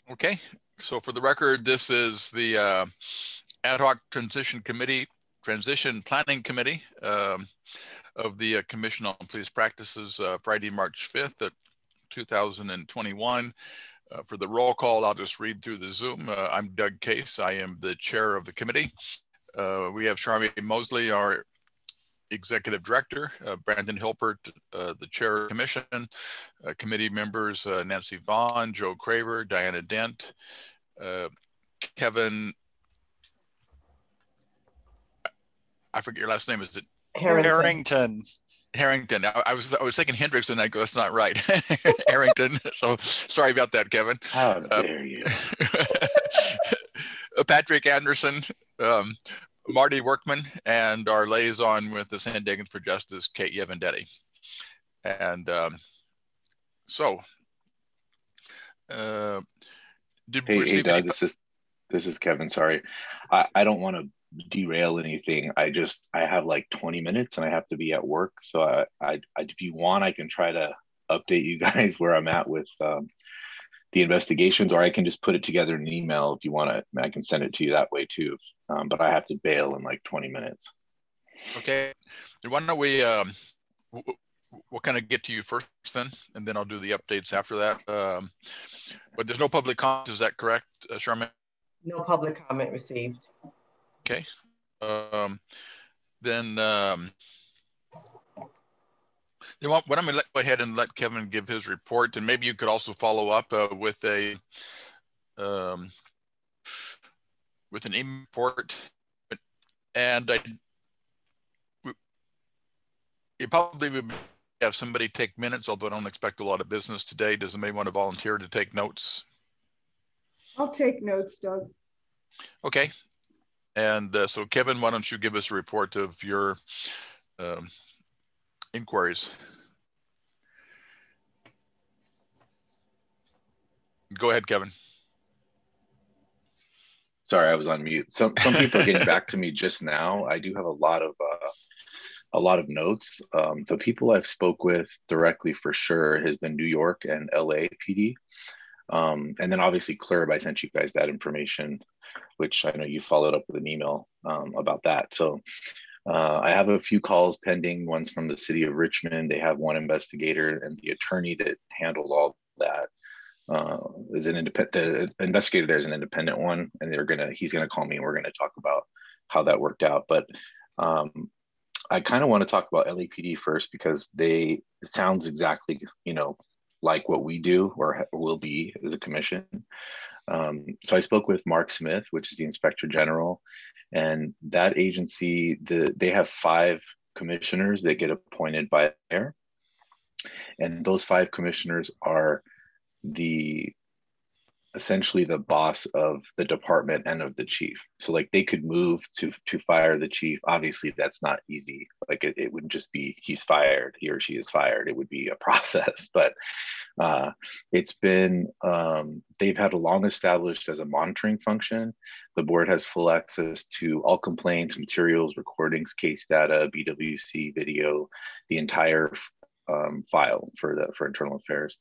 Okay, so for the record, this is the Ad hoc Transition Planning Committee of the Commission on Police Practices, Friday, March 5th, 2021. For the roll call, I'll just read through the Zoom. I'm Doug Case. I am the chair of the committee. We have Charmaine Mosley, our executive director, Brandon Hilpert, the chair of the commission, committee members, Nancy Vaughn, Joe Craver, Diana Dent, Kevin, I forget your last name, is it? Harrington. Harrington. I was thinking Hendricks, and I go, that's not right. Harrington. So sorry about that, Kevin. How dare you? Patrick Anderson, Marty Workman, and our liaison with the San Diegans for Justice, Kate Yevendetti. And hey Doug, this is Kevin. Sorry, I don't want to derail anything. I have like 20 minutes and I have to be at work. So I if you want, I can try to update you guys where I'm at with the investigations, or I can just put it together in an email if you want to. I can send it to you that way too. But I have to bail in like 20 minutes. Okay. Why don't we, we'll kind of get to you first then, and then I'll do the updates after that. But there's no public comment, is that correct, Charmaine? No public comment received. Okay. Then why don't we go ahead and let Kevin give his report, and maybe you could also follow up with an email report. And you probably would have somebody take minutes, although I don't expect a lot of business today. Does anybody want to volunteer to take notes? I'll take notes, Doug. Okay. And so Kevin, why don't you give us a report of your inquiries? Go ahead, Kevin. Sorry, I was on mute. Some people are getting back to me just now. I do have a lot of notes. The people I've spoke with directly for sure has been New York and LA PD. And then obviously CLRB, I sent you guys that information, which I know you followed up with an email about that. So I have a few calls pending. One's from the city of Richmond. They have one investigator, and the attorney that handled all that is an independent. The investigator there is an independent one, and he's gonna call me, and we're gonna talk about how that worked out. But I kind of want to talk about LAPD first, because it sounds exactly, like what we do or will be as a commission. So I spoke with Mark Smith, which is the Inspector General, and that agency, they have 5 commissioners that get appointed by the mayor. And those 5 commissioners are essentially the boss of the department and of the chief. So like they could move to fire the chief. Obviously that's not easy. Like it wouldn't just be he's fired, he or she is fired. It would be a process. But it's been, they've had a long established as a monitoring function. The board has full access to all complaints, materials, recordings, case data, BWC video, the entire file for internal affairs.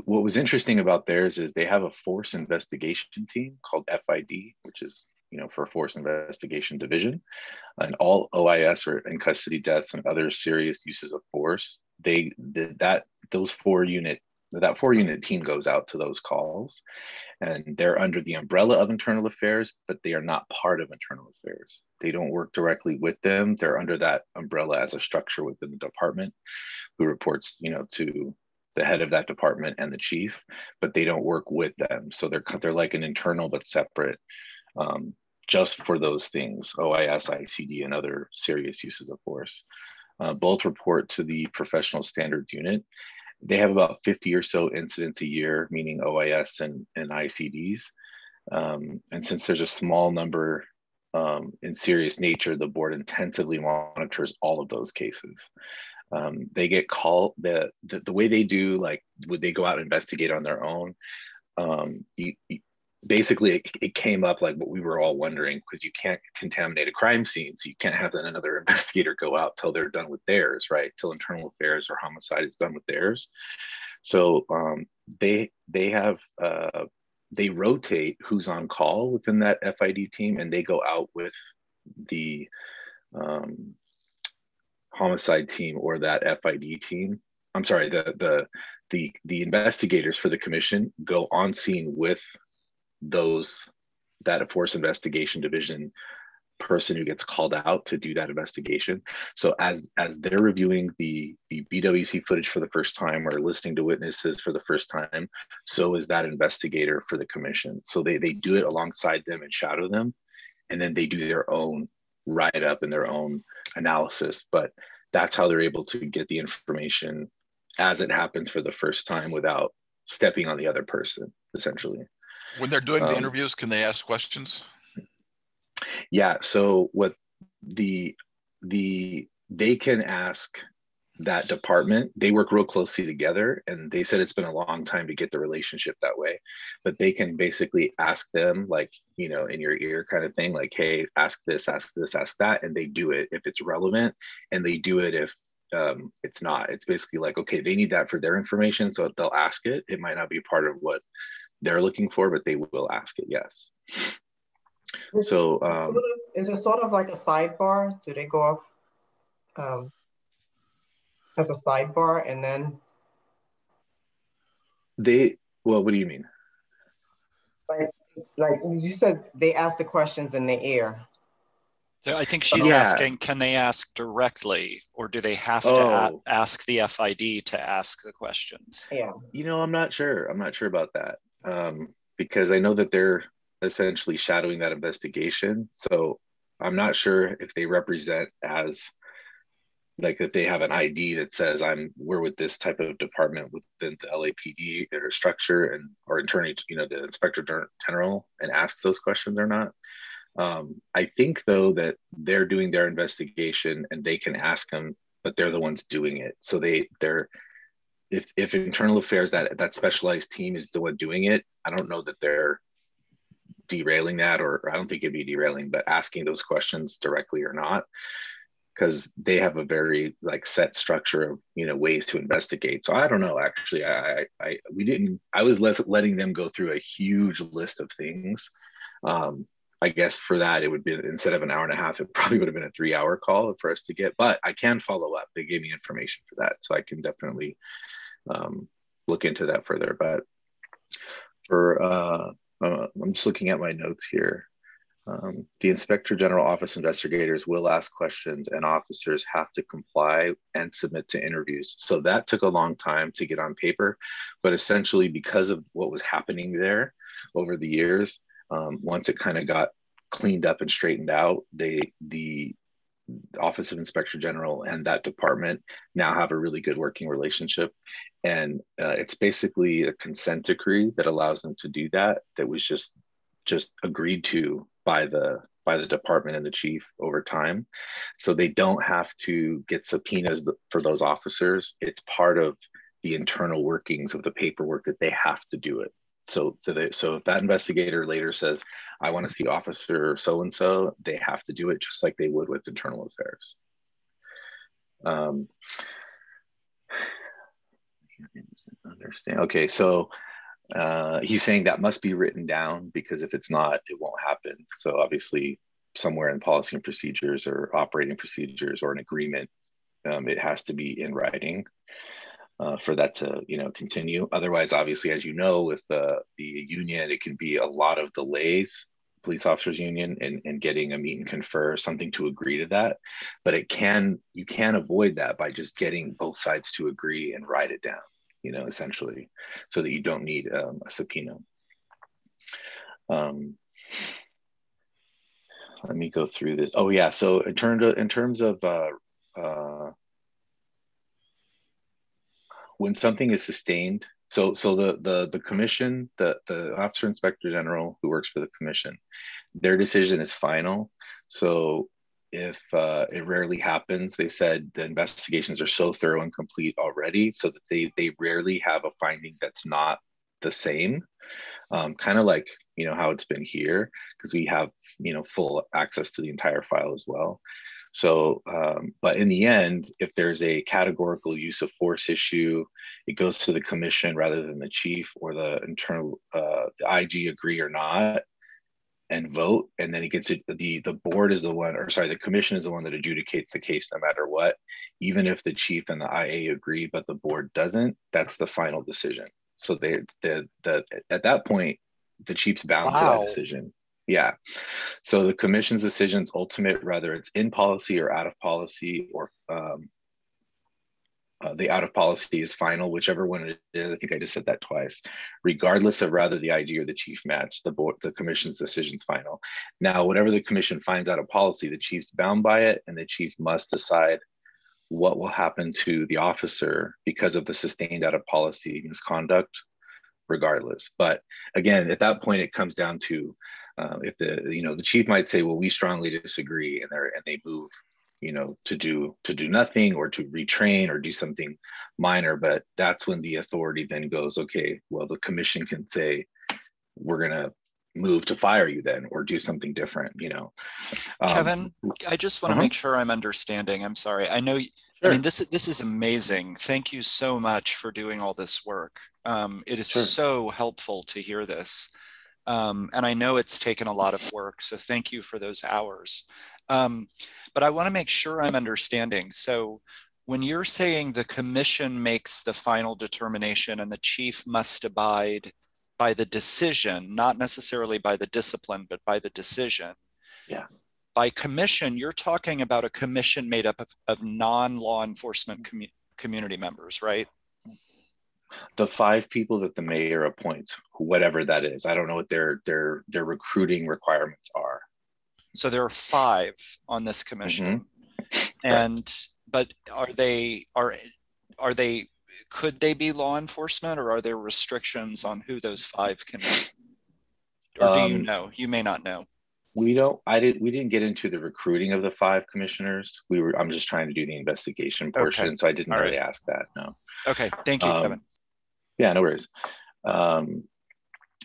What was interesting about theirs is they have a force investigation team called FID, which is, for Force Investigation Division, and all OIS or in custody deaths and other serious uses of force. That 4-unit team goes out to those calls, and they're under the umbrella of internal affairs, but they are not part of internal affairs. They don't work directly with them. They're under that umbrella as a structure within the department, who reports, to the head of that department and the chief, but they don't work with them. So they're like an internal but separate, just for those things, OIS, ICD, and other serious uses of force. Both report to the professional standards unit. They have about 50 or so incidents a year, meaning OIS and ICDs. And since there's a small number in serious nature, the board intensively monitors all of those cases. They get called, the way they do, like, would they go out and investigate on their own? Basically, it came up like what we were all wondering, because you can't contaminate a crime scene, so you can't have another investigator go out till they're done with theirs, right? Till internal affairs or homicide is done with theirs. So they have they rotate who's on call within that FID team, and they go out with the homicide team or that FID team. I'm sorry, the investigators for the commission go on scene with that force investigation division person who gets called out to do that investigation. So as they're reviewing the BWC footage for the first time or listening to witnesses for the first time, so is that investigator for the commission. So they do it alongside them and shadow them, and then they do their own write-up and their own analysis. But that's how they're able to get the information as it happens for the first time without stepping on the other person, essentially. When they're doing the interviews, can they ask questions? Yeah, so what they can ask that department. They work real closely together, and they said it's been a long time to get the relationship that way, but they can basically ask them, like, you know, in your ear kind of thing, like, hey, ask this, ask this, ask that, and they do it if it's relevant, and they do it if it's not. It's basically like, okay, they need that for their information, so they'll ask it. It might not be part of what they're looking for, but they will ask it, yes. So is it sort of like a sidebar? Do they go off as a sidebar and then well, what do you mean? Like you said, they ask the questions in the air. I think she's asking, can they ask directly, or do they have to ask the FID to ask the questions? Yeah, you know, I'm not sure about that, because I know that they're essentially shadowing that investigation. So I'm not sure if they represent as, like, if they have an ID that says we're with this type of department within the LAPD or structure, and or attorney, you know, the inspector general, and asks those questions or not. I think though that they're doing their investigation and they can ask them, but they're the ones doing it. So they're if internal affairs, that specialized team is the one doing it, I don't know that they're derailing that, or I don't think it'd be derailing, but asking those questions directly or not, because they have a very like set structure of, you know, ways to investigate. So I don't know, actually. I was letting them go through a huge list of things. I guess for that, it would be, instead of an hour and a half, it probably would have been a 3-hour call for us to get, but I can follow up. They gave me information for that, so I can definitely look into that further. But for I'm just looking at my notes here. The Inspector General Office investigators will ask questions, and officers have to comply and submit to interviews. So that took a long time to get on paper, but essentially because of what was happening there over the years, once it kind of got cleaned up and straightened out, the Office of Inspector General and that department now have a really good working relationship. And it's basically a consent decree that allows them to do that. That was just agreed to by the department and the chief over time. So they don't have to get subpoenas for those officers. It's part of the internal workings of the paperwork that they have to do it. So if that investigator later says, I want to see officer so-and-so, they have to do it just like they would with internal affairs. Understand. Okay, so he's saying that must be written down, because if it's not, it won't happen. So obviously somewhere in policy and procedures or operating procedures or an agreement, it has to be in writing. For that to, you know, continue. Otherwise, obviously, as you know, with the union, it can be a lot of delays, police officers union, and getting a meet and confer, something to agree to that. But you can avoid that by just getting both sides to agree and write it down, you know, essentially, so that you don't need a subpoena. Let me go through this. Oh yeah, so in terms of when something is sustained, so the commission, the officer inspector general who works for the commission, their decision is final. So if it rarely happens, they said the investigations are so thorough and complete already, so that they rarely have a finding that's not the same. Kind of like, you know, how it's been here, because we have, you know, full access to the entire file as well. So, but in the end, if there's a categorical use of force issue, it goes to the commission rather than the chief or the internal, the IG agree or not, and vote. And then it gets it, the board is the one, or sorry, the commission is the one that adjudicates the case no matter what. Even if the chief and the IA agree, but the board doesn't, that's the final decision. So at that point, the chief's bound to that decision. Yeah. So the commission's decision's ultimate, whether it's in policy or out of policy, or the out of policy is final, whichever one it is. I think I just said that twice. Regardless of whether the IG or the chief match, the commission's decision's final. Now, whatever the commission finds out of policy, the chief's bound by it, and the chief must decide what will happen to the officer because of the sustained out of policy misconduct, regardless. But again, at that point, it comes down to if the chief might say, well, we strongly disagree, and they move, to do nothing or to retrain or do something minor. But that's when the authority then goes, okay, well, the commission can say, we're going to move to fire you then, or do something different, Kevin, I just want to make sure I'm understanding. I'm sorry. I know, sure. I mean, this is amazing. Thank you so much for doing all this work. It is so helpful to hear this. And I know it's taken a lot of work, so thank you for those hours. But I want to make sure I'm understanding. So when you're saying the commission makes the final determination and the chief must abide by the decision, not necessarily by the discipline, but by the decision. Yeah. By commission, you're talking about a commission made up of non-law enforcement community members, right? The 5 people that the mayor appoints, whatever that is. I don't know what their recruiting requirements are. So there are 5 on this commission. And but are they could they be law enforcement, or are there restrictions on who those 5 can be? Or do you know? You may not know. We didn't get into the recruiting of the 5 commissioners. I'm just trying to do the investigation portion. Okay. So I didn't really ask that. No. Okay. Thank you, Kevin. Yeah, no worries.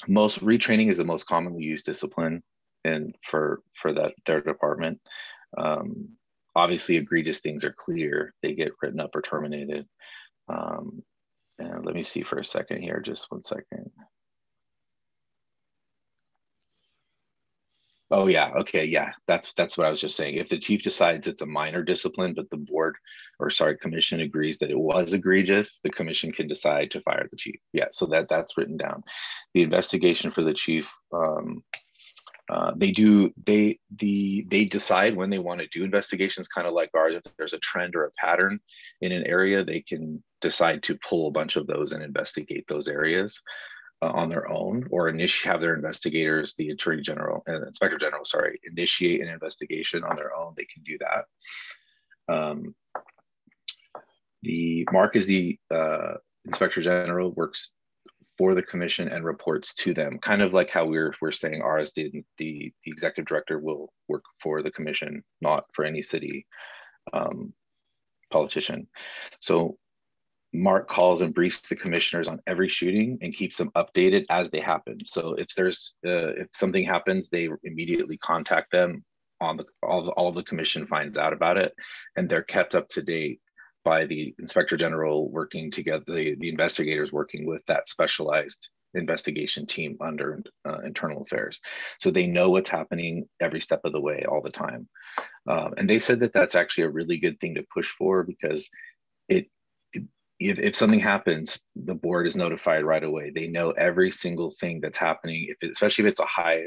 Most retraining is the most commonly used discipline and for their department. Obviously egregious things are clear. They get written up or terminated. And let me see for a second here, just one second. Oh yeah, okay, yeah, that's what I was just saying. If the chief decides it's a minor discipline, but the commission agrees that it was egregious, the commission can decide to fire the chief. Yeah, so that's written down. The investigation for the chief, they decide when they want to do investigations, kind of like ours. If there's a trend or a pattern in an area, they can decide to pull a bunch of those and investigate those areas on their own, or have their investigators, the Attorney General and Inspector General, initiate an investigation on their own. They can do that. Mark is the Inspector General, works for the commission and reports to them, kind of like how we're saying ours. The executive director will work for the commission, not for any city politician. So Mark calls and briefs the commissioners on every shooting and keeps them updated as they happen. So if something happens, they immediately contact them. All the commission finds out about it, and they're kept up to date by the Inspector General working together, the investigators working with that specialized investigation team under internal affairs. So they know what's happening every step of the way, all the time. And they said that that's actually a really good thing to push for, because if something happens, the board is notified right away. They know every single thing that's happening, especially if it's a high,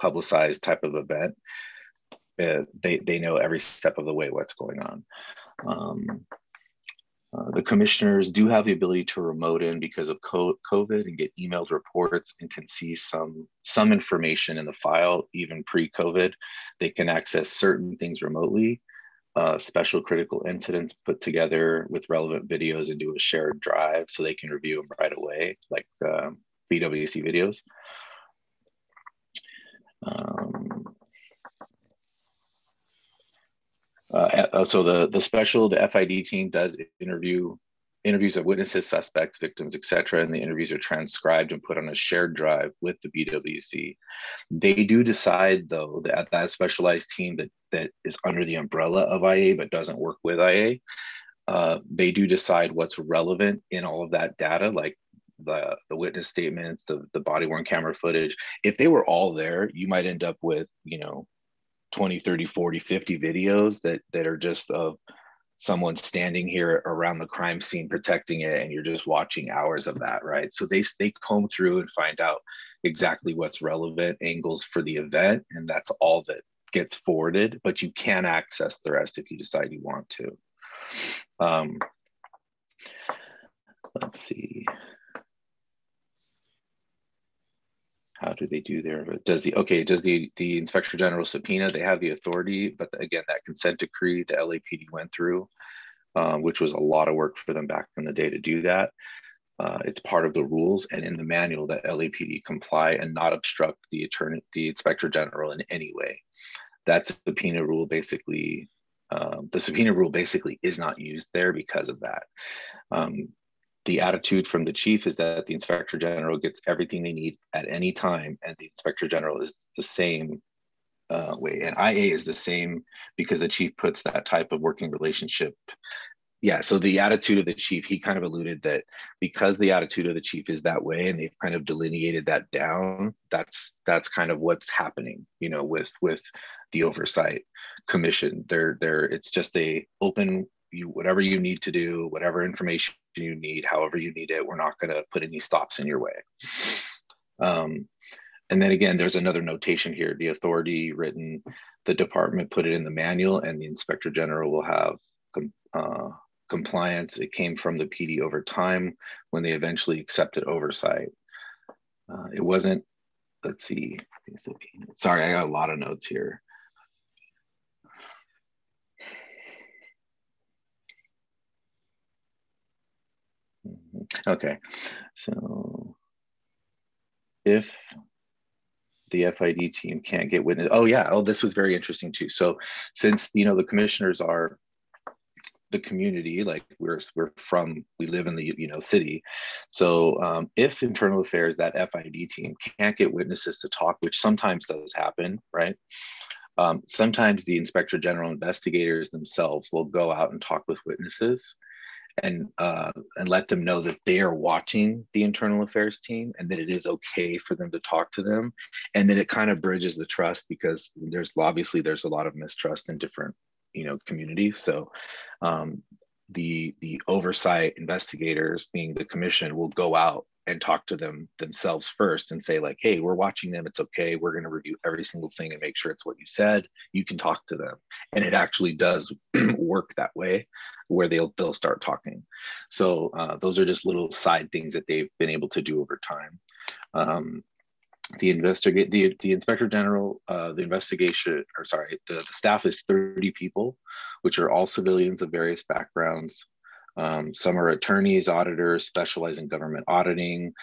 publicized type of event. They know every step of the way what's going on. The commissioners do have the ability to remote in because of COVID and get emailed reports and can see some information in the file. Even pre-COVID, they can access certain things remotely. Special critical incidents put together with relevant videos into a shared drive so they can review them right away, like BWC videos. So the FID team does interviews of witnesses, suspects, victims, etc., and the interviews are transcribed and put on a shared drive with the BWC. They do decide, though, that specialized team, that that is under the umbrella of IA but doesn't work with IA. They do decide what's relevant in all of that data, like the witness statements, the body worn camera footage. If they were all there, you might end up with, 20, 30, 40, 50 videos that are just of someone standing here around the crime scene protecting it, and you're just watching hours of that, right? So they comb through and find out exactly what's relevant angles for the event, and that's all that gets forwarded, but you can access the rest if you decide you want to. Let's see. How do they do there? Does the Inspector General subpoena? They have the authority, but again, that consent decree the LAPD went through, which was a lot of work for them back in the day to do that. It's part of the rules, and in the manual that LAPD comply and not obstruct the Inspector General in any way. That subpoena rule basically, the subpoena rule basically is not used there because of that. The attitude from the chief is that the Inspector General gets everything they need at any time, and the Inspector General is the same way. And IA is the same because the chief puts that type of working relationship. Yeah, so the attitude of the chief, he kind of alluded that because the attitude of the chief is that way, and they've kind of delineated that down, that's kind of what's happening, with the oversight commission. It's just a open, whatever you need to do, whatever information you need, however you need it, we're not going to put any stops in your way. And then again, there's another notation here, the authority written, the department put it in the manual, and the Inspector General will have compliance. It came from the PD over time when they eventually accepted oversight. It wasn't, let's see, sorry, I got a lot of notes here. Okay, so if the FID team can't get witness, this was very interesting too. So since, the commissioners are the community, like we live in the, city. So if internal affairs, that FID team can't get witnesses to talk, which sometimes does happen, right? Sometimes the Inspector General investigators themselves will go out and talk with witnesses and let them know that they are watching the internal affairs team and that it is okay for them to talk to them. And then it kind of bridges the trust, because there's a lot of mistrust in different, communities. So the oversight investigators, being the commission, will go out and talk to them themselves first and say, like, hey, we're watching them, it's okay, we're going to review every single thing and make sure it's what you said, you can talk to them. And it actually does work that way, where they'll start talking. So those are just little side things that they've been able to do over time. The Inspector General, the staff is 30 people, which are all civilians of various backgrounds. Some are attorneys, auditors, specialize in government auditing,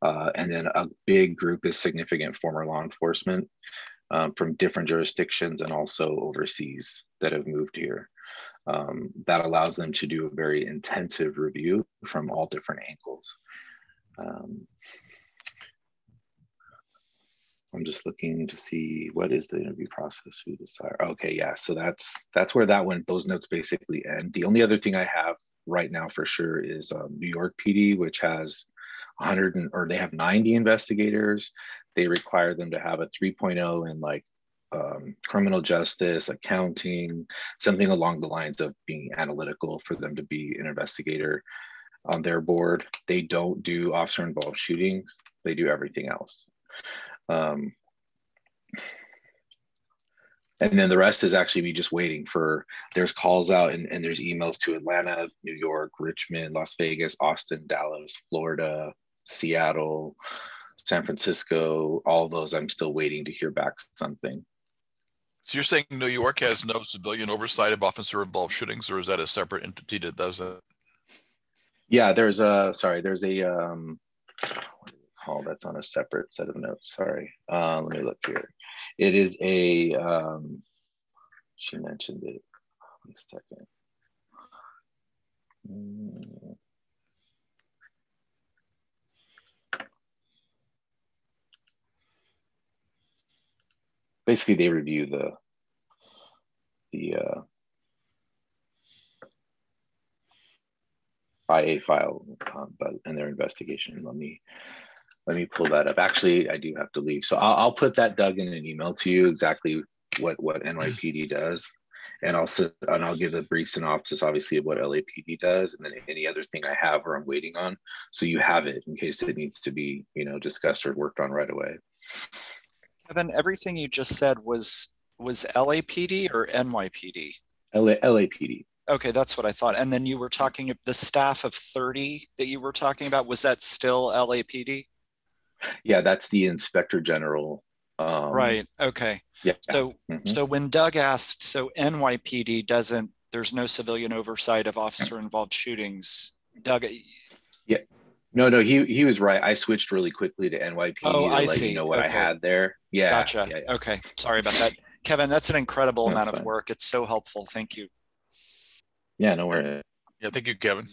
and then a big group is significant former law enforcement from different jurisdictions and also overseas that have moved here. That allows them to do a very intensive review from all different angles. I'm just looking to see what is the interview process, who decide. Okay, yeah, so that's where those notes basically end. The only other thing I have right now for sure is New York PD, which has they have 90 investigators. They require them to have a 3.0 in criminal justice, accounting, something along the lines of being analytical for them to be an investigator on their board. They don't do officer involved shootings. They do everything else. And then the rest is actually me just waiting for, there's calls out and there's emails to Atlanta, New York, Richmond, Las Vegas, Austin, Dallas, Florida, Seattle, San Francisco, all those I'm still waiting to hear back something. So you're saying New York has no civilian oversight of officer involved shootings, or is that a separate entity that does that? Yeah, there's a that's on a separate set of notes. Sorry. Let me look here. It is she mentioned it. One second. Basically, they review the IA file, but in their investigation. Let me pull that up. Actually, I do have to leave, so I'll put that, Doug, in an email to you, exactly what NYPD does, and I'll give a brief synopsis, obviously, of what LAPD does, and then any other thing I have or I'm waiting on, so you have it in case it needs to be, discussed or worked on right away. Kevin, everything you just said was LAPD or NYPD? LAPD. Okay, that's what I thought. And then you were talking, the staff of 30 that you were talking about, was that still LAPD? Yeah, that's the Inspector General. Right, okay. Yeah. So when Doug asked, so NYPD there's no civilian oversight of officer involved shootings. Doug. Yeah, no, he was right. I switched really quickly to NYPD to let you know what I had there. Yeah. Gotcha. Yeah. Okay, sorry about that. Kevin, that's an incredible amount of work. It's so helpful. Thank you. Yeah, no worries. Yeah, thank you, Kevin.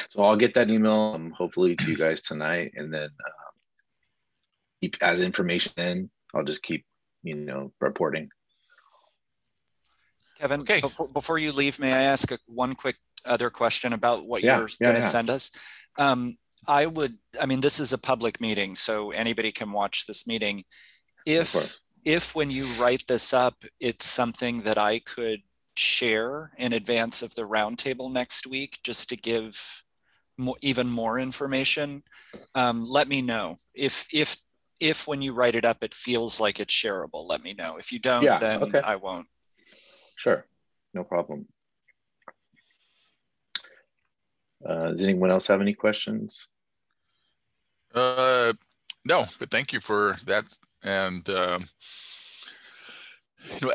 So I'll get that email hopefully to you guys tonight, and then keep as information in. I'll just keep, reporting. Kevin, okay. Before you leave, may I ask one quick other question about what you're going to send us? This is a public meeting, so anybody can watch this meeting. If when you write this up, it's something that I could share in advance of the roundtable next week, just to give even more information, let me know. If when you write it up, it feels like it's shareable, let me know. If you don't, then I won't. Sure, no problem. Does anyone else have any questions? No, but thank you for that. And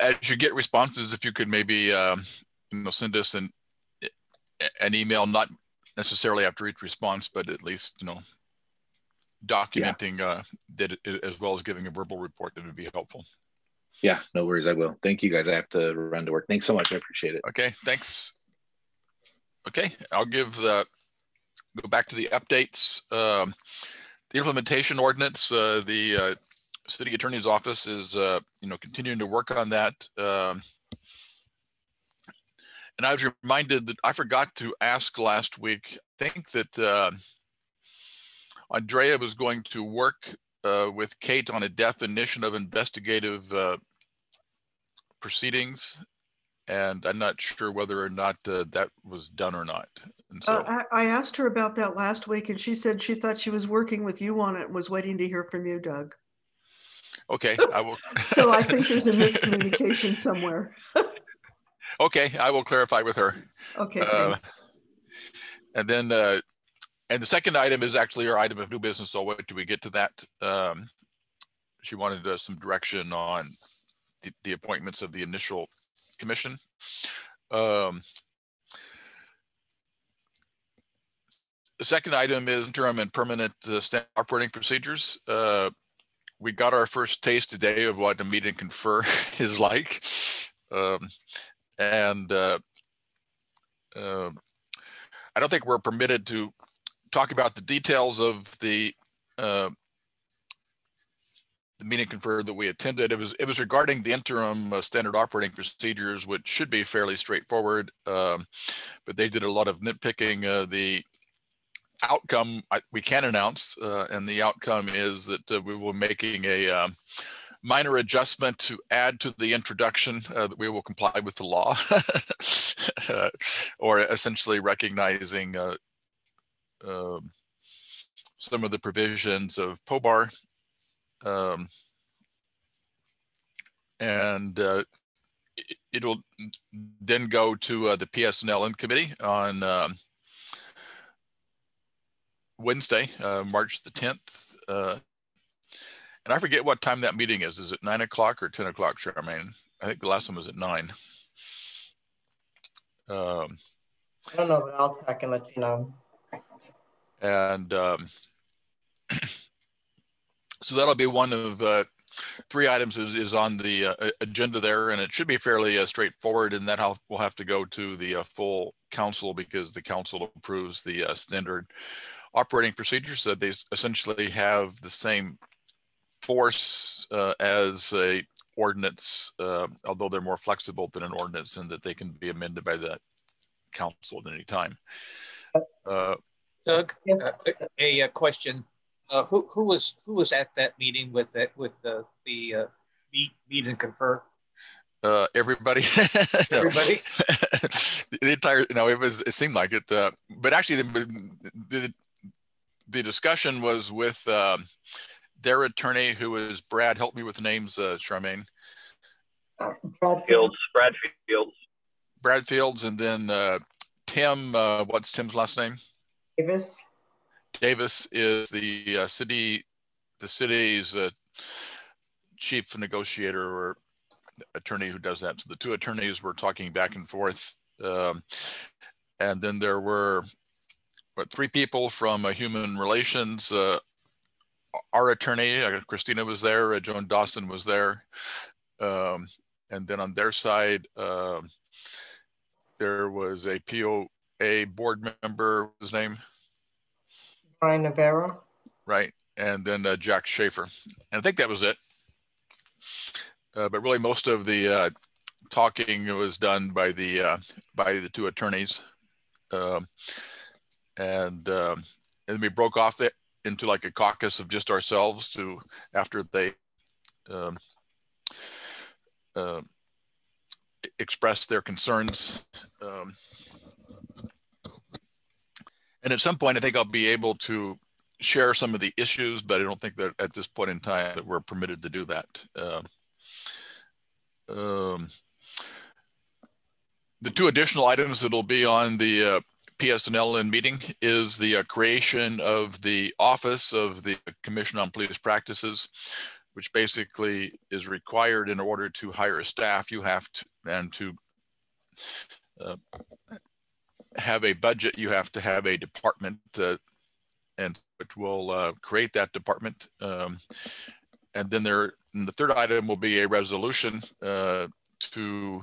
as you get responses, if you could maybe send us an email, not necessarily after each response, but at least documenting that as well as giving a verbal report, that would be helpful. Yeah, no worries, I will. Thank you, guys. I have to run to work. Thanks so much. I appreciate it. Okay, thanks. Okay, I'll go back to the updates. The implementation ordinance, the city attorney's office is continuing to work on that. And I was reminded that I forgot to ask last week. I think that Andrea was going to work with Kate on a definition of investigative proceedings, and I'm not sure whether or not that was done or not. And so I asked her about that last week, and she said she thought she was working with you on it and was waiting to hear from you, Doug. Okay, I will. So I think there's a miscommunication somewhere. Okay, I will clarify with her. Okay, thanks. And then, and the second item is actually our item of new business. So wait till we get to that. She wanted some direction on the appointments of the initial commission. The second item is interim and permanent standard operating procedures. We got our first taste today of what a meet and confer is like. I don't think we're permitted to talk about the details of the meet and confer that we attended. It was regarding the interim standard operating procedures, which should be fairly straightforward, but they did a lot of nitpicking. The outcome we can announce, and the outcome is that we will be making a minor adjustment to add to the introduction that we will comply with the law, or essentially recognizing some of the provisions of POBAR, and it'll then go to the PSNL committee on Wednesday, March the 10th. And I forget what time that meeting is. Is it 9 o'clock or 10 o'clock, Charmaine? I think the last one was at 9. I don't know, but I'll check and let you know. And so that'll be one of 3 items is on the agenda there, and it should be fairly straightforward, and that will have to go to the full council, because the council approves the standard operating procedures. So they essentially have the same force as a ordinance, although they're more flexible than an ordinance in that they can be amended by the council at any time. Doug, Yes. a question. Who was at that meeting with the meet and confer? Everybody. Everybody. The entire, it seemed like it, but actually the discussion was with their attorney, who is Brad. Help me with the names, Charmaine. Brad Fields, and then Tim. What's Tim's last name? Davis. Davis is the city's chief negotiator or attorney who does that. So the two attorneys were talking back and forth, and then there were three people from human relations. Our attorney, Christina, was there. Joan Dawson was there, and then on their side, there was a POA board member. His name? Brian Navarro. Right, and then Jack Schaefer, and I think that was it. But really, most of the talking was done by the two attorneys, and we broke off into like a caucus of just ourselves after they expressed their concerns. And at some point, I think I'll be able to share some of the issues, but I don't think that at this point in time that we're permitted to do that. The two additional items that'll be on the PSNL meeting is the creation of the Office of the Commission on Police Practices, which basically is required in order to hire staff. You have to, and to have a budget, you have to have a department, and which will create that department. And then the third item will be a resolution to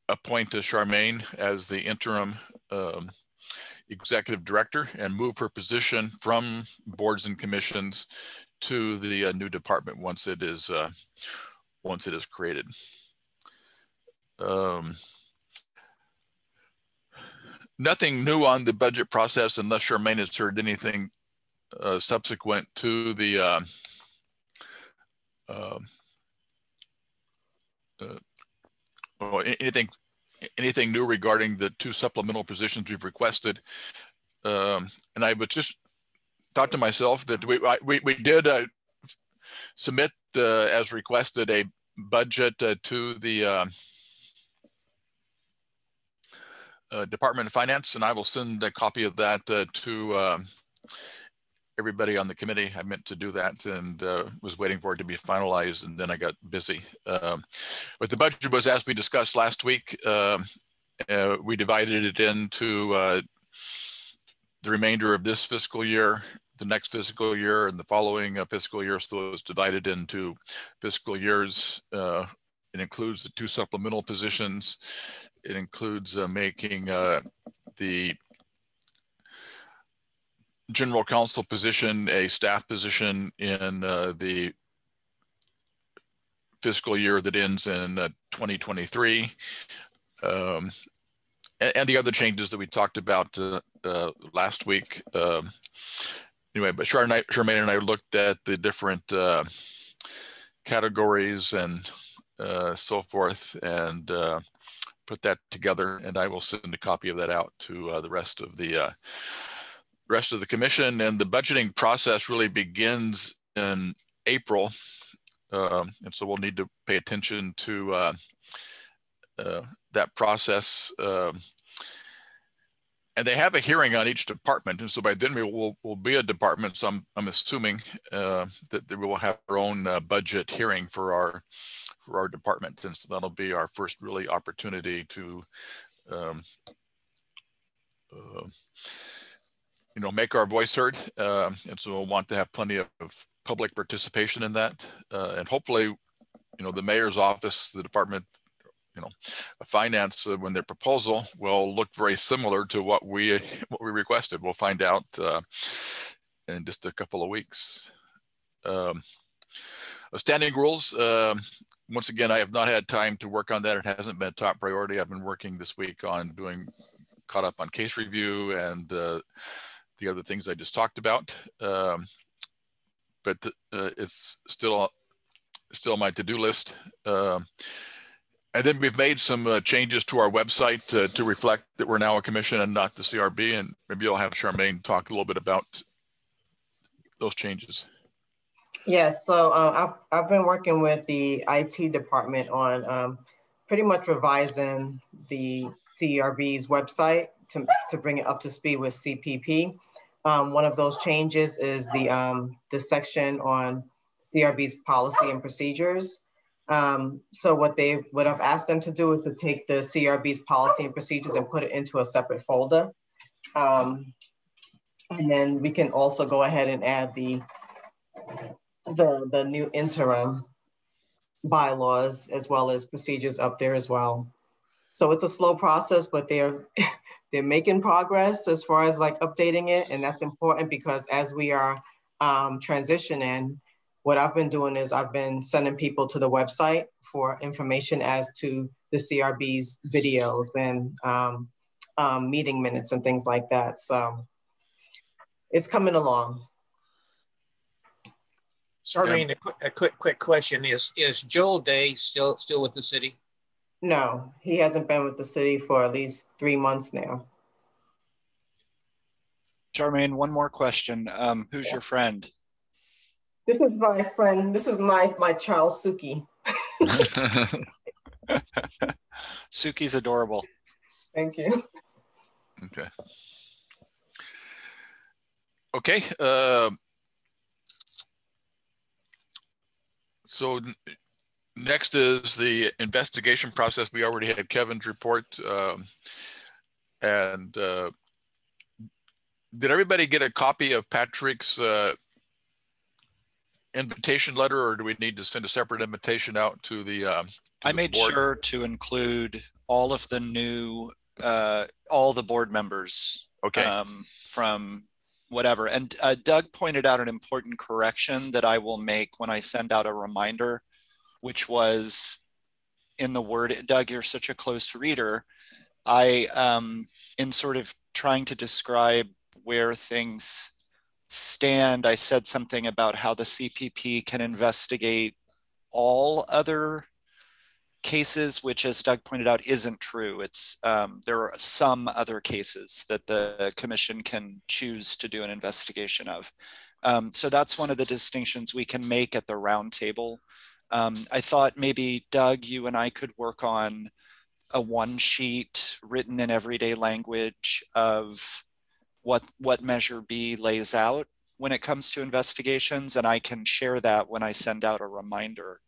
appoint Charmaine as the interim executive director and move her position from boards and commissions to the new department once it is created. Nothing new on the budget process unless Charmaine has heard anything subsequent to the anything new regarding the two supplemental positions we've requested. And I would just thought to myself that we did submit as requested a budget to the Department of Finance, and I will send a copy of that to everybody on the committee. I meant to do that and was waiting for it to be finalized, and then I got busy. But the budget was, as we discussed last week, we divided it into the remainder of this fiscal year, the next fiscal year, and the following fiscal year. So it was divided into fiscal years. It includes the two supplemental positions. It includes making the general counsel position a staff position in the fiscal year that ends in 2023. And the other changes that we talked about last week. Anyway, but Charmaine and I looked at the different categories and so forth, and put that together, and I will send a copy of that out to the rest of the commission. And the budgeting process really begins in April, and so we'll need to pay attention to that process. And they have a hearing on each department, and so by then we'll be a department. So I'm assuming that we will have our own budget hearing for our department, and so that'll be our first really opportunity to make our voice heard, and so we'll want to have plenty of public participation in that, and hopefully the mayor's office, the Department of Finance, when their proposal will look very similar to what we requested. We'll find out in just a couple of weeks. Standing rules. once again, I have not had time to work on that. It hasn't been a top priority. I've been working this week on caught up on case review and the other things I just talked about. But it's still on my to-do list. And then we've made some changes to our website to reflect that we're now a commission and not the CRB. And maybe I'll have Charmaine talk a little bit about those changes. Yes, so I've been working with the IT department on pretty much revising the CRB's website to bring it up to speed with CPP. One of those changes is the section on CRB's policy and procedures. So what I've asked them to do is to take the CRB's policy and procedures and put it into a separate folder. And then we can also go ahead and add the new interim bylaws as well as procedures up there as well. So it's a slow process, but they're making progress as far as like updating it. And that's important because as we are transitioning, what I've been doing is I've been sending people to the website for information as to the CRB's videos and meeting minutes and things like that. So it's coming along. Charmaine, a quick question is Joel Day still with the city? No, he hasn't been with the city for at least 3 months now. Charmaine, one more question. Who's your friend? This is my friend. This is my child, Suki. Suki's adorable. Thank you. Okay. Okay. So next is the investigation process. We already had Kevin's report. And did everybody get a copy of Patrick's invitation letter, or do we need to send a separate invitation out to the I made sure to include all of the new, all the board members. Okay. From whatever. And Doug pointed out an important correction that I will make when I send out a reminder, which was in the word, Doug, you're such a close reader. In sort of trying to describe where things stand, I said something about how the CPP can investigate all other cases, which, as Doug pointed out, isn't true. It's there are some other cases that the commission can choose to do an investigation of. So that's one of the distinctions we can make at the roundtable. I thought maybe, Doug, you and I could work on a one sheet written in everyday language of what Measure B lays out when it comes to investigations, and I can share that when I send out a reminder.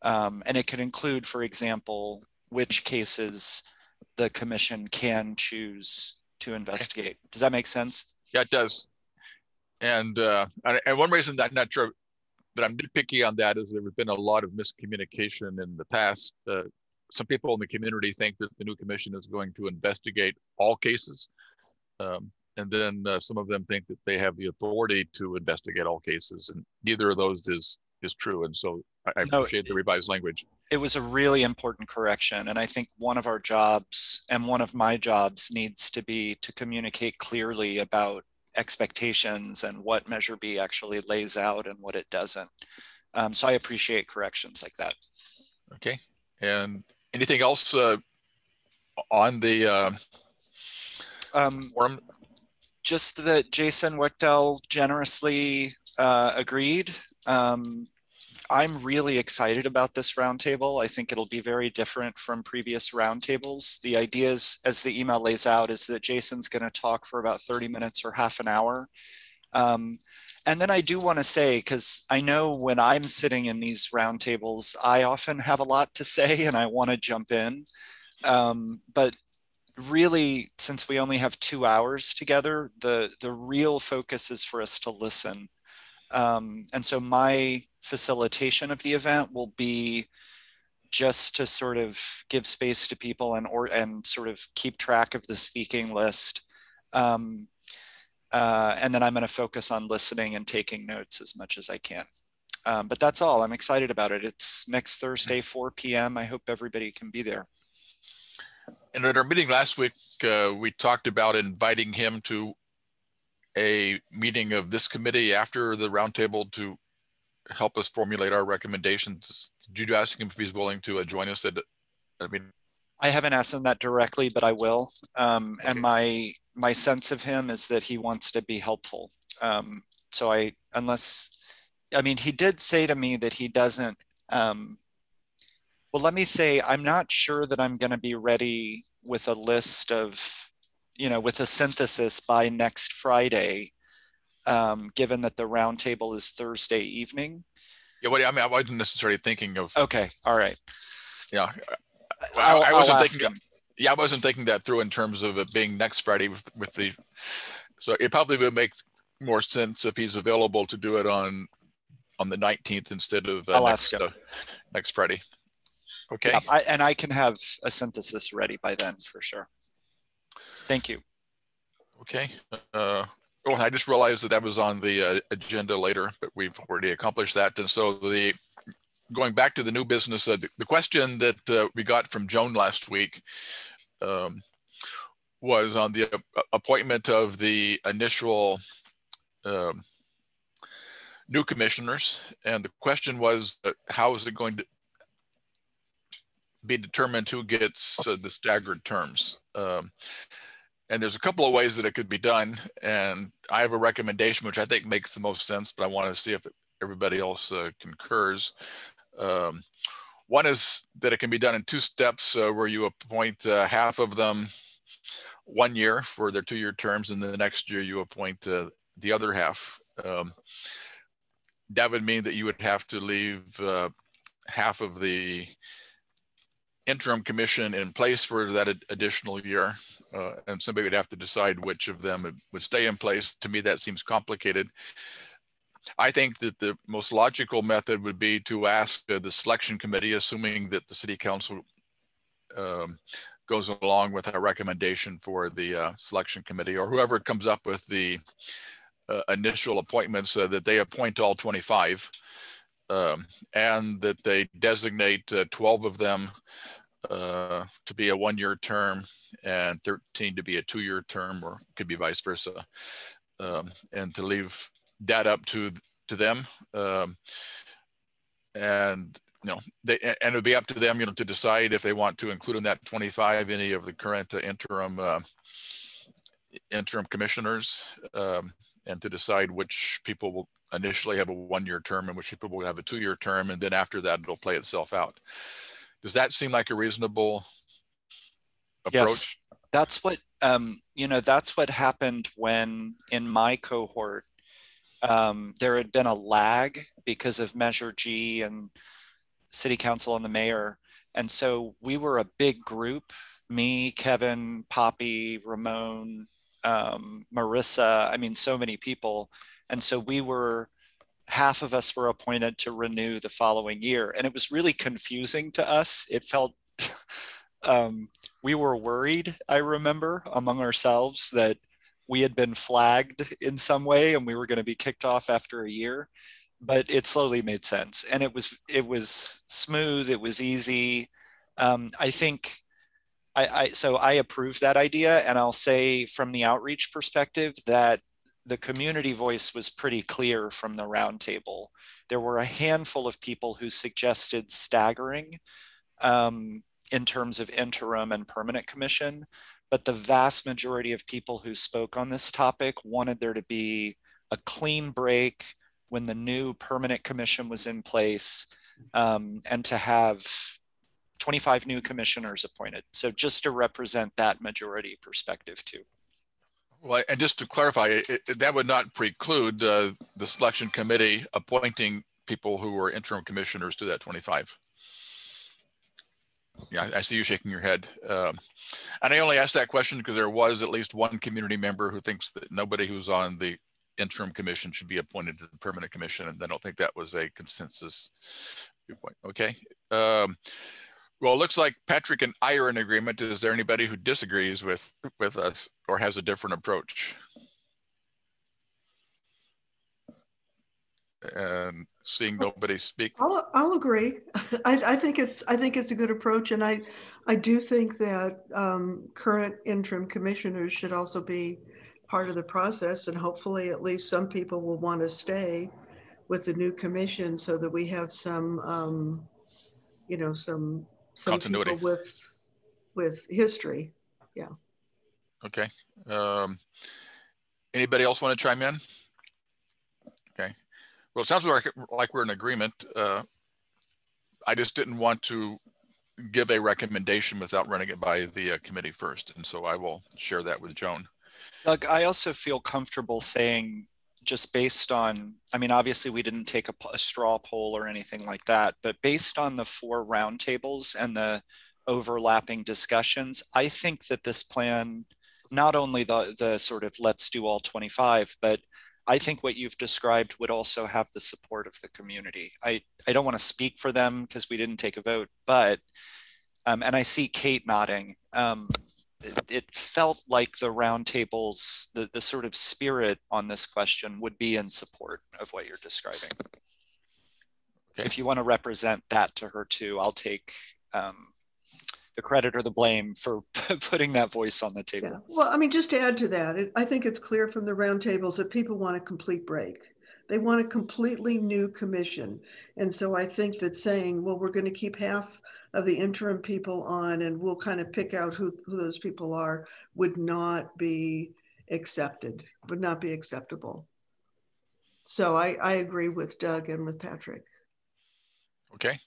And it could include, for example, which cases the commission can choose to investigate. Does that make sense? Yeah, it does. And one reason that I'm not sure that I'm nitpicky on that is there has been a lot of miscommunication in the past. Some people in the community think that the new commission is going to investigate all cases. And then some of them think that they have the authority to investigate all cases, and neither of those is true. And so I appreciate the revised language. It was a really important correction. And I think one of our jobs and one of my jobs needs to be to communicate clearly about expectations and what Measure B actually lays out and what it doesn't. So I appreciate corrections like that. Okay. And anything else on the forum? Just that Jason Wichtel generously agreed. I'm really excited about this roundtable. I think it'll be very different from previous roundtables. The idea is, as the email lays out, is that Jason's going to talk for about 30 minutes or half an hour. And then I do want to say, because I know when I'm sitting in these roundtables, I often have a lot to say and I want to jump in. But really, since we only have 2 hours together, the real focus is for us to listen. And so my facilitation of the event will be just to sort of give space to people and sort of keep track of the speaking list. And then I'm going to focus on listening and taking notes as much as I can. But that's all. I'm excited about it. It's next Thursday, 4 p.m. I hope everybody can be there. And at our meeting last week, we talked about inviting him to a meeting of this committee after the roundtable to help us formulate our recommendations. Did you ask him if he's willing to join us at a meeting? I haven't asked him that directly, but I will. Okay. And my sense of him is that he wants to be helpful. So he did say to me that he doesn't, well, let me say, I'm not sure that I'm going to be ready with a list of, with a synthesis by next Friday, given that the roundtable is Thursday evening. Yeah, I wasn't necessarily thinking of. Okay, all right. Yeah, I wasn't thinking that through in terms of it being next Friday with the. So it probably would make more sense if he's available to do it on the 19th instead of next Friday. Okay. Yeah, and I can have a synthesis ready by then for sure. Thank you. Okay. I just realized that was on the agenda later, but we've already accomplished that. And so going back to the new business, the question that we got from Joan last week was on the appointment of the initial new commissioners. And the question was, how is it going to be determined who gets the staggered terms? And there's a couple of ways that it could be done. And I have a recommendation, which I think makes the most sense, but I want to see if everybody else concurs. One is that it can be done in 2 steps where you appoint half of them 1 year for their 2-year terms, and then the next year you appoint the other half. That would mean that you would have to leave half of the interim commission in place for that additional year. And somebody would have to decide which of them would stay in place. To me, that seems complicated. I think that the most logical method would be to ask the selection committee, assuming that the city council goes along with our recommendation for the selection committee, or whoever comes up with the initial appointments, that they appoint all 25 and that they designate 12 of them to be a 1-year term and 13 to be a 2-year term, or could be vice versa, and to leave that up to them. And it would be up to them, to decide if they want to include in that 25 any of the current interim commissioners, and to decide which people will initially have a 1-year term and which people will have a 2-year term, and then after that it'll play itself out. Does that seem like a reasonable approach? Yes, that's what that's what happened when in my cohort there had been a lag because of Measure G and City Council and the mayor, and so we were a big group: me, Kevin, Poppy, Ramon, Marissa. So many people, and so half of us were appointed to renew the following year. And it was really confusing to us. It felt, we were worried, I remember, among ourselves that we had been flagged in some way and we were going to be kicked off after a year. But it slowly made sense. And it was smooth, it was easy. I think, so I approve that idea. And I'll say from the outreach perspective that the community voice was pretty clear from the roundtable. There were a handful of people who suggested staggering in terms of interim and permanent commission, but the vast majority of people who spoke on this topic wanted there to be a clean break when the new permanent commission was in place, and to have 25 new commissioners appointed. So just to represent that majority perspective too. Well, and just to clarify, that would not preclude the selection committee appointing people who were interim commissioners to that 25. Yeah, I see you shaking your head. And I only asked that question because there was at least one community member who thinks that nobody who's on the interim commission should be appointed to the permanent commission. And I don't think that was a consensus viewpoint. Okay. Well, it looks like Patrick and I are in agreement. Is there anybody who disagrees with us or has a different approach? And seeing nobody speak. I'll agree. I think it's a good approach, and I do think that current interim commissioners should also be part of the process, and hopefully at least some people will want to stay with the new commission so that we have some some Continuity. people with history. Yeah. Okay. Anybody else want to chime in? Okay. Well, it sounds like we're in agreement. I just didn't want to give a recommendation without running it by the committee first. And so I will share that with Joan. Doug, I also feel comfortable saying, just based on, I mean, obviously we didn't take a straw poll or anything like that, but based on the 4 roundtables and the overlapping discussions, I think that this plan, not only the sort of let's do all 25, but I think what you've described would also have the support of the community. I don't want to speak for them because we didn't take a vote, but, and I see Kate nodding, it felt like the roundtables, the sort of spirit on this question would be in support of what you're describing. Okay. If you want to represent that to her too, I'll take the credit or the blame for putting that voice on the table. Yeah. Well, I mean, just to add to that, I think it's clear from the roundtables that people want a complete break. They want a completely new commission. And so I think that saying, well, we're going to keep half of the interim people on and we'll kind of pick out who those people are would not be accepted, would not be acceptable. So I agree with Doug and with Patrick. Okay.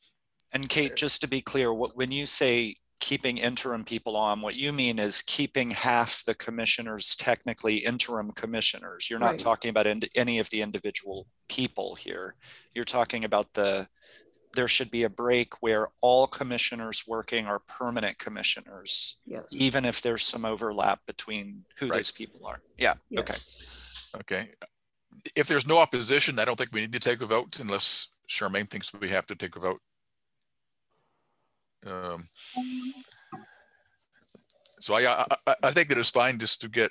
And Kate, just to be clear, when you say keeping interim people on, what you mean is keeping half the commissioners technically interim commissioners. You're not talking about any of the individual people here. You're talking about there should be a break where all commissioners working are permanent commissioners, yes, even if there's some overlap between who those people are. Yeah, yes. Okay. If there's no opposition, I don't think we need to take a vote unless Charmaine thinks we have to take a vote. So I think that it's fine just to get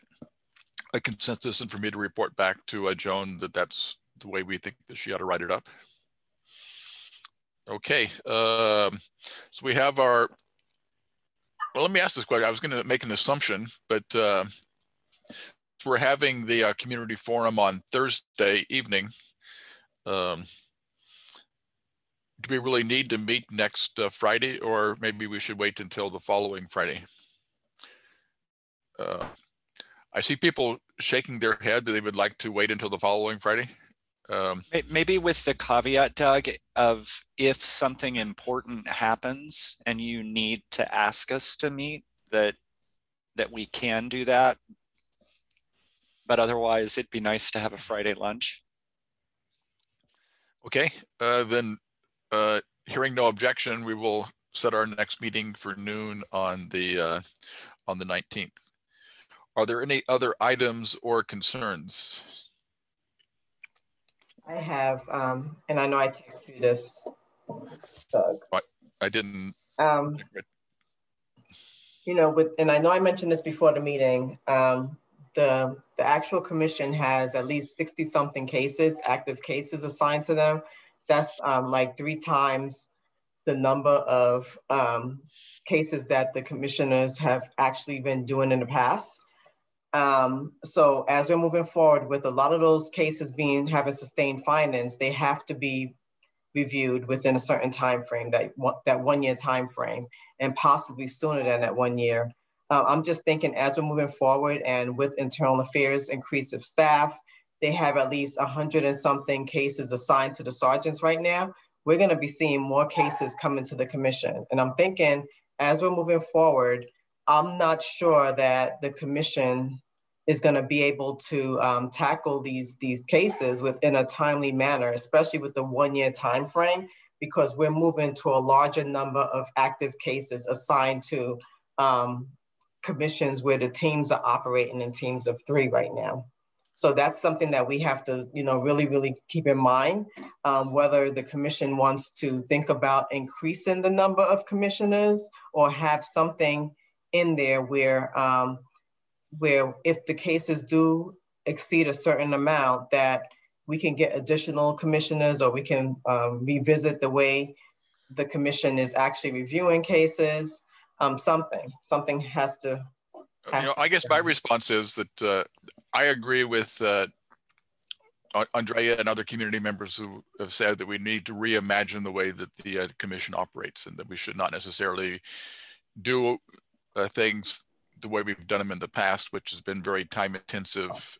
a consensus and for me to report back to Joan that that's the way we think that she ought to write it up. Okay, so we have our, well, let me ask this question. I was going to make an assumption, but we're having the community forum on Thursday evening. Do we really need to meet next Friday, or maybe we should wait until the following Friday? I see people shaking their head that they would like to wait until the following Friday. Maybe with the caveat, Doug, of if something important happens and you need to ask us to meet, that we can do that. But otherwise, it'd be nice to have a Friday lunch. Okay, then hearing no objection, we will set our next meeting for noon on the 19th. Are there any other items or concerns? I have, and I know I texted you this, Doug. I didn't. You know, and I know I mentioned this before the meeting, the actual commission has at least 60 something cases, active cases assigned to them. That's like 3 times the number of cases that the commissioners have actually been doing in the past. So as we're moving forward with a lot of those cases having sustained findings, they have to be reviewed within a certain time frame, that 1 year time frame, and possibly sooner than that 1 year. I'm just thinking as we're moving forward and with internal affairs, increase of staff, they have at least 100 and something cases assigned to the sergeants right now. We're going to be seeing more cases coming to the commission. And I'm thinking as we're moving forward, I'm not sure that the commission is going to be able to tackle these cases within a timely manner, especially with the 1 year time frame, because we're moving to a larger number of active cases assigned to commissions where the teams are operating in teams of 3 right now. So that's something that we have to, really, really keep in mind, whether the commission wants to think about increasing the number of commissioners or have something in there where if the cases do exceed a certain amount, that we can get additional commissioners, or we can revisit the way the commission is actually reviewing cases. Something has to. I guess my response is that I agree with Andrea and other community members who have said that we need to reimagine the way that the commission operates, and that we should not necessarily do things the way we've done them in the past, which has been very time intensive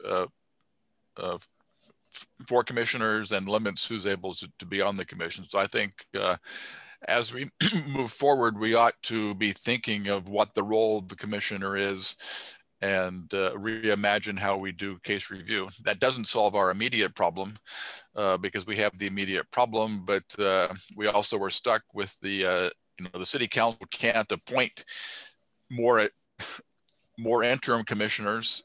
for commissioners and limits who's able to be on the commission. So I think as we move forward, we ought to be thinking of what the role of the commissioner is, and reimagine how we do case review. That doesn't solve our immediate problem, because we have the immediate problem, but we also were stuck with the the city council can't appoint more interim commissioners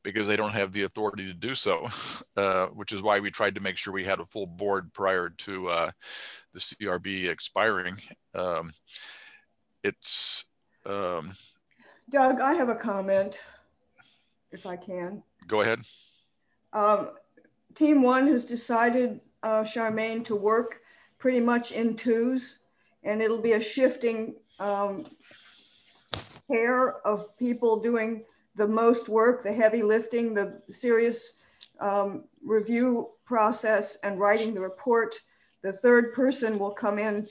because they don't have the authority to do so, which is why we tried to make sure we had a full board prior to the CRB expiring. Doug, I have a comment, if I can. Go ahead. Team one has decided, Charmaine, to work pretty much in twos, and it'll be a shifting pair of people doing the most work, the heavy lifting, the serious review process and writing the report. The third person will come in,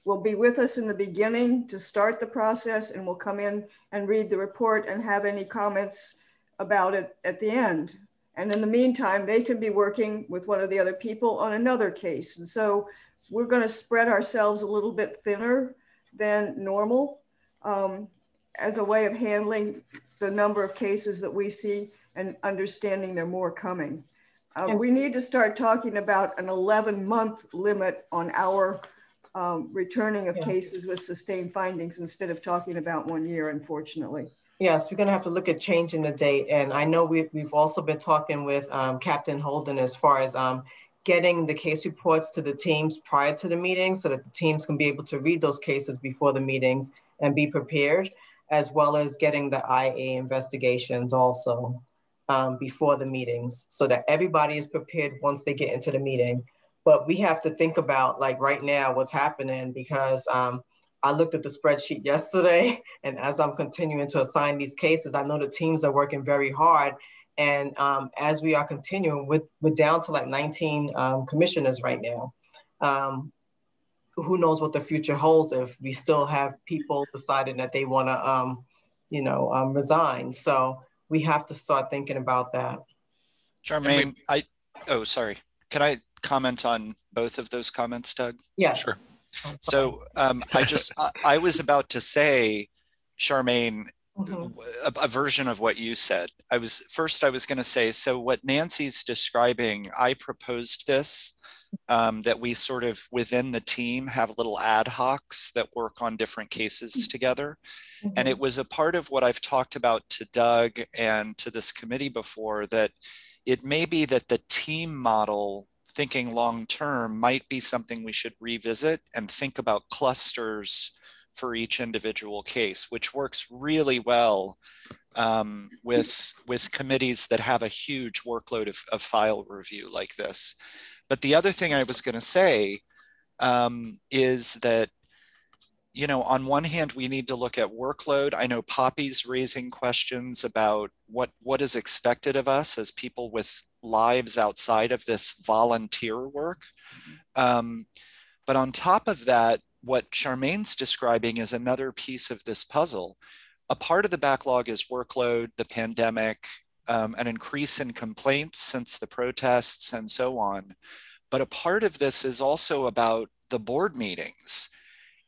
will be with us in the beginning to start the process, and will come in and read the report and have any comments about it at the end. And in the meantime, they can be working with one of the other people on another case. And so we're going to spread ourselves a little bit thinner than normal as a way of handling the number of cases that we see and understanding there are more coming. We need to start talking about an 11-month limit on our returning of cases with sustained findings instead of talking about 1 year, unfortunately. Yes, we're going to have to look at changing the date. And I know we've also been talking with Captain Holden as far as getting the case reports to the teams prior to the meeting so that the teams can be able to read those cases before the meetings and be prepared, as well as getting the IA investigations also before the meetings so that everybody is prepared once they get into the meeting. But we have to think about, like, right now what's happening, because I looked at the spreadsheet yesterday, and as I'm continuing to assign these cases, I know the teams are working very hard. And as we are continuing, we're down to like 19 commissioners right now. Who knows what the future holds if we still have people deciding that they want to, resign. So we have to start thinking about that. Charmaine, sorry. Can I comment on both of those comments, Doug? Yes. Sure. So I was about to say, Charmaine, a version of what you said. I was going to say, so what Nancy's describing, I proposed this, that we sort of within the team have little ad hocs that work on different cases together. And it was a part of what I've talked about to Doug and to this committee before, that it may be that the team model, thinking long-term, might be something we should revisit and think about clusters for each individual case, which works really well with committees that have a huge workload of file review like this. But the other thing I was going to say is that, on one hand, we need to look at workload. I know Poppy's raising questions about what is expected of us as people with lives outside of this volunteer work. But on top of that, what Charmaine's describing is another piece of this puzzle. A part of the backlog is workload, the pandemic, an increase in complaints since the protests and so on. But a part of this is also about the board meetings.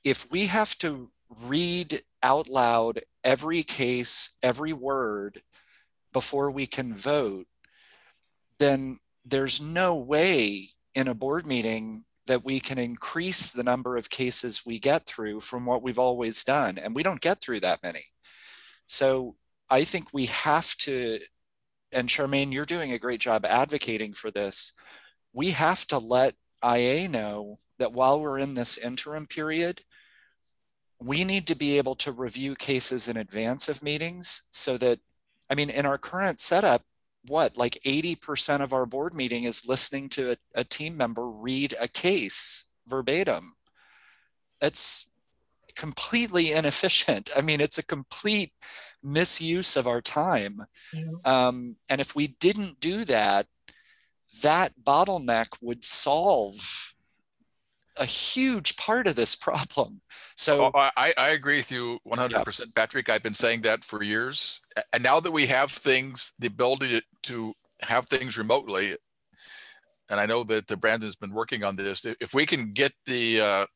If we have to read out loud every case, every word before we can vote, then there's no way in a board meeting that we can increase the number of cases we get through from what we've always done. And we don't get through that many. So I think we have to, and Charmaine, you're doing a great job advocating for this. We have to let IA know that while we're in this interim period, we need to be able to review cases in advance of meetings so that, in our current setup, what, like 80% of our board meeting is listening to a team member read a case verbatim. It's completely inefficient. I mean, it's a complete misuse of our time. And if we didn't do that, that bottleneck would solve a huge part of this problem. So I agree with you 100%, Patrick. I've been saying that for years. And now that we have things, the ability to have things remotely, and I know that Brandon's been working on this, if we can get a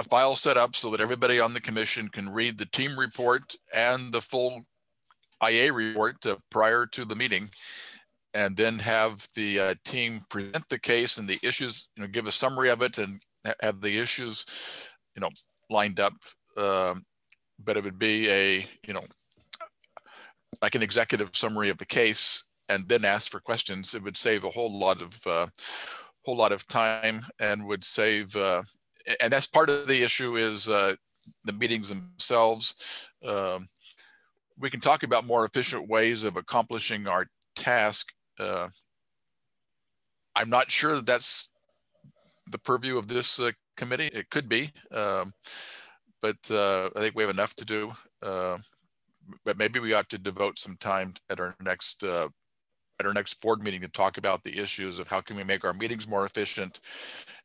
file set up so that everybody on the commission can read the team report and the full IA report prior to the meeting, and then have the team present the case and the issues, give a summary of it and have the issues, lined up. But it would be like an executive summary of the case, and then ask for questions. It would save a whole lot of time, and would save. And that's part of the issue is the meetings themselves. We can talk about more efficient ways of accomplishing our task. I'm not sure that that's the purview of this committee. It could be, but I think we have enough to do. But maybe we ought to devote some time at our next board meeting to talk about the issues of how can we make our meetings more efficient,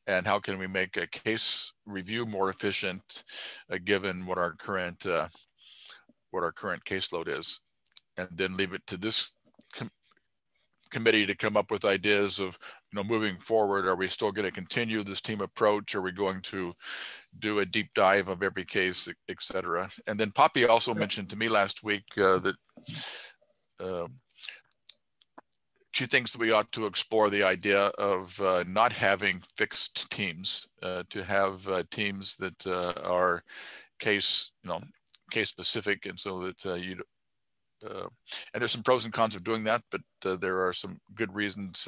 and how can we make a case review more efficient, given what our current caseload is, and then leave it to this committee to come up with ideas of, moving forward. Are we still going to continue this team approach? Are we going to do a deep dive of every case, et cetera? And then Poppy also mentioned to me last week that she thinks that we ought to explore the idea of not having fixed teams, to have teams that are case specific, and so that and there's some pros and cons of doing that, but there are some good reasons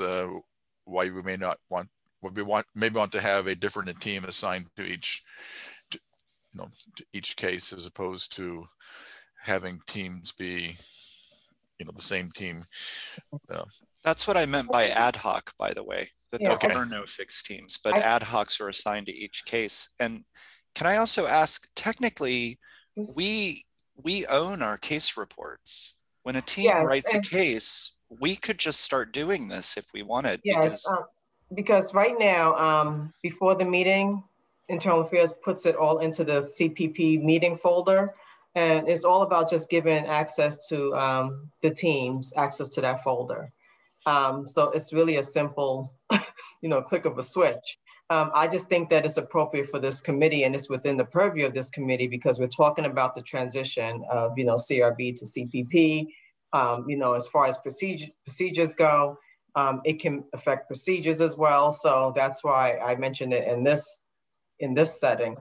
why we may want to have a different team assigned to each case, as opposed to having teams be the same team. That's what I meant by ad hoc, by the way, that there are no fixed teams, but ad hocs are assigned to each case. And can I also ask, technically, we own our case reports. When a team writes a case, we could just start doing this if we wanted. Yes, because right now, before the meeting, Internal Affairs puts it all into the CPP meeting folder. And it's all about just giving access to the teams, access to that folder. So it's really a simple, click of a switch. I just think that it's appropriate for this committee, and it's within the purview of this committee, because we're talking about the transition of, CRB to CPP. As far as procedures go, it can affect procedures as well. So that's why I mentioned it in this setting.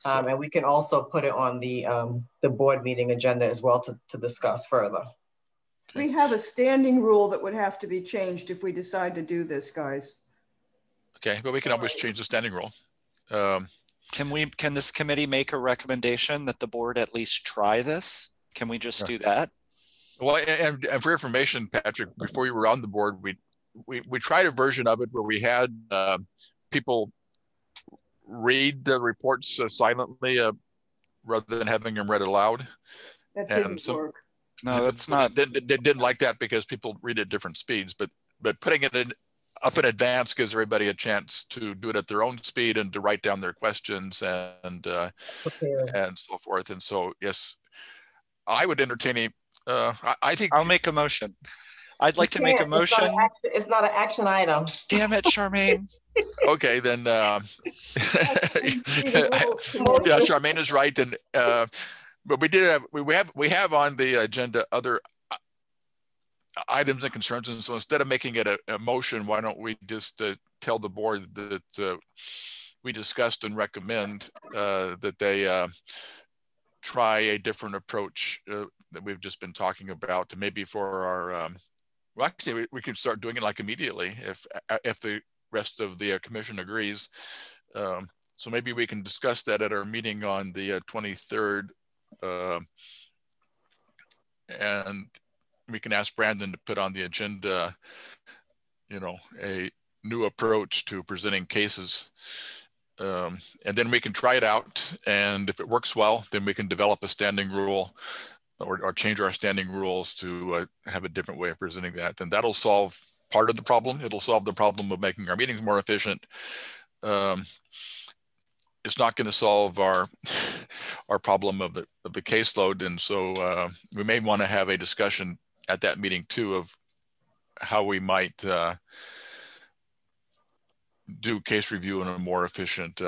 And we can also put it on the board meeting agenda as well to discuss further. We have a standing rule that would have to be changed if we decide to do this, guys. Okay, but we can always change the standing rule. Can this committee make a recommendation that the board at least try this? Can we just do that? Well, and for information, Patrick, before you were on the board, we tried a version of it where we had people read the reports silently rather than having them read aloud. That didn't work. No, that's not. They didn't like that because people read at different speeds, but putting it up in advance gives everybody a chance to do it at their own speed and to write down their questions and so forth. And so, yes, I would entertain I think I'll make a motion. I'd like to make a motion. It's not an action item. Damn it, Charmaine. Okay, then. Yeah, Charmaine is right, and but we have on the agenda other items and concerns, and so instead of making it a motion, why don't we just tell the board that we discussed and recommend that they try a different approach that we've just been talking about, to maybe for our well, actually, we can start doing it like immediately if the rest of the commission agrees. So maybe we can discuss that at our meeting on the 23rd, and we can ask Brandon to put on the agenda, a new approach to presenting cases. And then we can try it out. And if it works well, then we can develop a standing rule or change our standing rules to have a different way of presenting that. And that'll solve part of the problem. It'll solve the problem of making our meetings more efficient. It's not going to solve our problem of the caseload. And so we may want to have a discussion at that meeting too of how we might do case review in a more efficient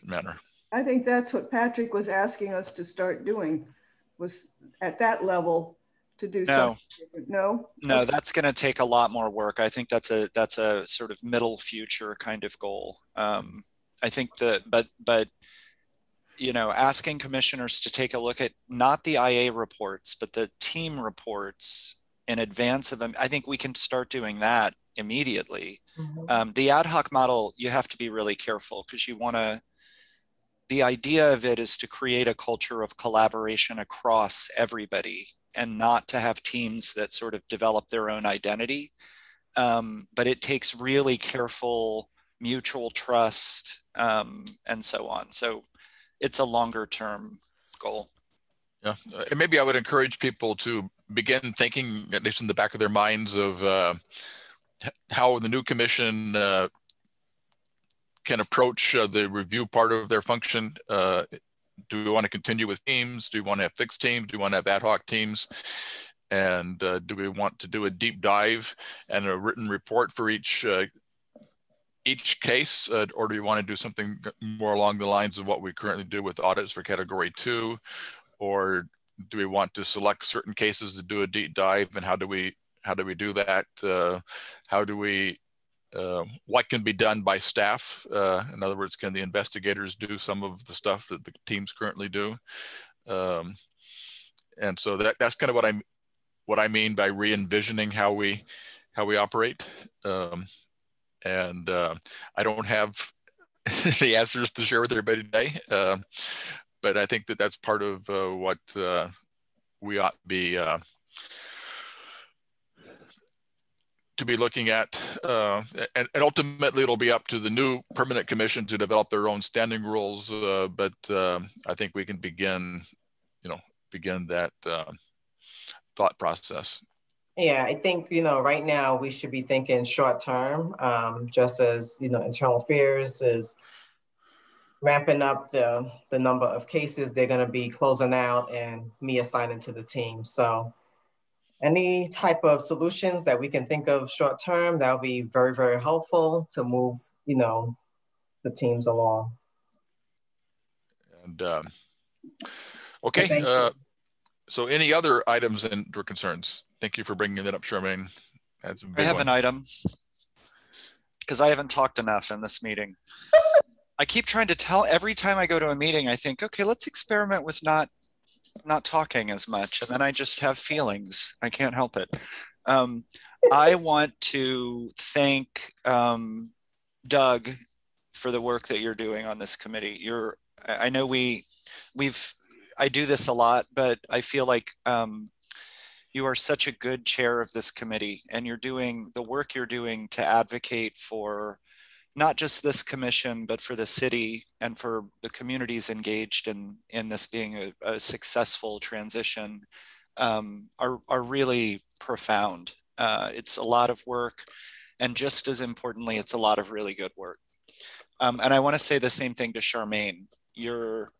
manner. I think that's what Patrick was asking us to start doing, was at that level to do something different. No, okay. That's going to take a lot more work. I think that's a sort of middle future kind of goal. I think but asking commissioners to take a look at not the IA reports, but the team reports in advance of them. I think we can start doing that immediately. Mm-hmm. The ad hoc model, you have to be really careful because the idea of it is to create a culture of collaboration across everybody and not to have teams that sort of develop their own identity. But it takes really careful mutual trust and so on. So it's a longer term goal. Yeah, and maybe I would encourage people to begin thinking, at least in the back of their minds, of how the new commission can approach the review part of their function. Do we want to continue with teams? Do we want to have fixed teams? Do we want to have ad hoc teams? And do we want to do a deep dive and a written report for each case, or do you want to do something more along the lines of what we currently do with audits for Category 2? Or do we want to select certain cases to do a deep dive, and how do we do that? What can be done by staff? In other words, can the investigators do some of the stuff that the teams currently do? And so that's kind of what I mean by re-envisioning how we operate. And I don't have the answers to share with everybody today, but I think that's part of what we ought to be looking at, and ultimately it'll be up to the new permanent commission to develop their own standing rules. But I think we can begin that thought process. Yeah, I think, right now we should be thinking short term, just as, internal affairs is ramping up the number of cases they're going to be closing out and me assigning to the team. So any type of solutions that we can think of short term, that would be very, very helpful to move, the teams along. And okay. So any other items or concerns? Thank you for bringing that up, Charmaine. That's a big I have one. an item because I haven't talked enough in this meeting. I keep trying to tell, every time I go to a meeting, I think, okay, let's experiment with not talking as much. And then I just have feelings. I can't help it. I want to thank Doug for the work that you're doing on this committee. I know I do this a lot, but I feel like you are such a good chair of this committee, and you're doing the work you're doing to advocate for not just this commission, but for the city and for the communities engaged in this being a successful transition are really profound. It's a lot of work, and just as importantly, it's a lot of really good work. And I want to say the same thing to Charmaine. You're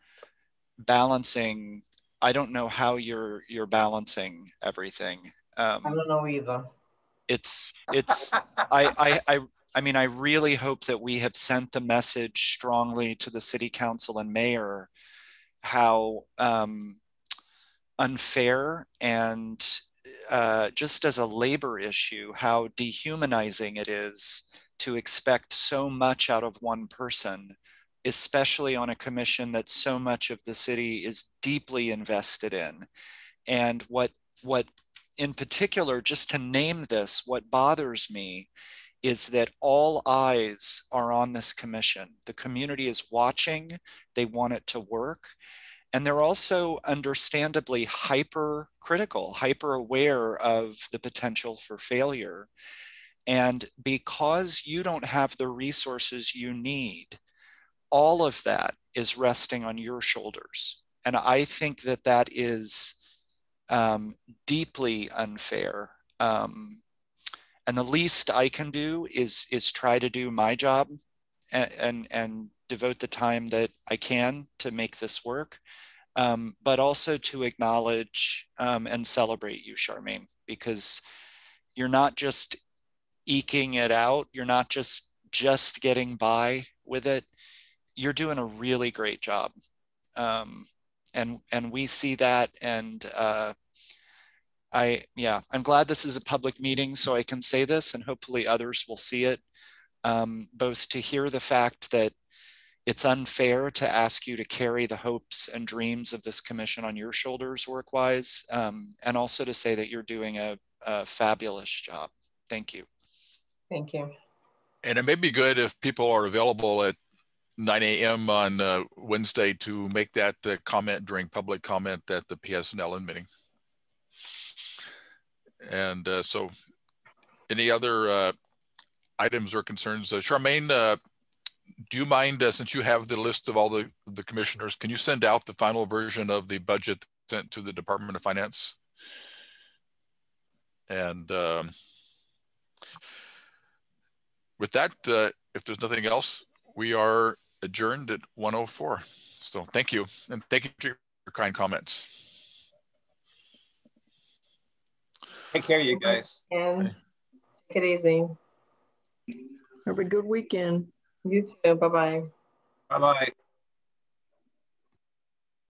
balancing, I don't know how you're balancing everything. I don't know either. I mean, I really hope that we have sent the message strongly to the city council and mayor how unfair and just as a labor issue, how dehumanizing it is to expect so much out of one person, especially on a commission that so much of the city is deeply invested in. And what in particular, just to name this, what bothers me is that all eyes are on this commission. The community is watching, they want it to work. And they're also understandably hyper-critical, hyper-aware of the potential for failure. And because you don't have the resources you need, all of that is resting on your shoulders. And I think that that is deeply unfair. And the least I can do is try to do my job and devote the time that I can to make this work, but also to acknowledge and celebrate you, Charmaine, because you're not just eking it out. You're not just getting by with it. You're doing a really great job. And we see that, and I'm glad this is a public meeting so I can say this, and hopefully others will see it, both to hear the fact that it's unfair to ask you to carry the hopes and dreams of this commission on your shoulders work-wise, and also to say that you're doing a fabulous job. Thank you. Thank you. And it may be good if people are available at 9 a.m. on Wednesday to make that comment during public comment at the PSNL meeting. And so any other items or concerns? Charmaine, do you mind, since you have the list of all the commissioners, can you send out the final version of the budget sent to the Department of Finance? And with that, if there's nothing else, we are adjourned at 1:04. So thank you. And thank you for your kind comments. Take care, you guys. And take it easy. Have a good weekend. You too. Bye-bye. Bye-bye.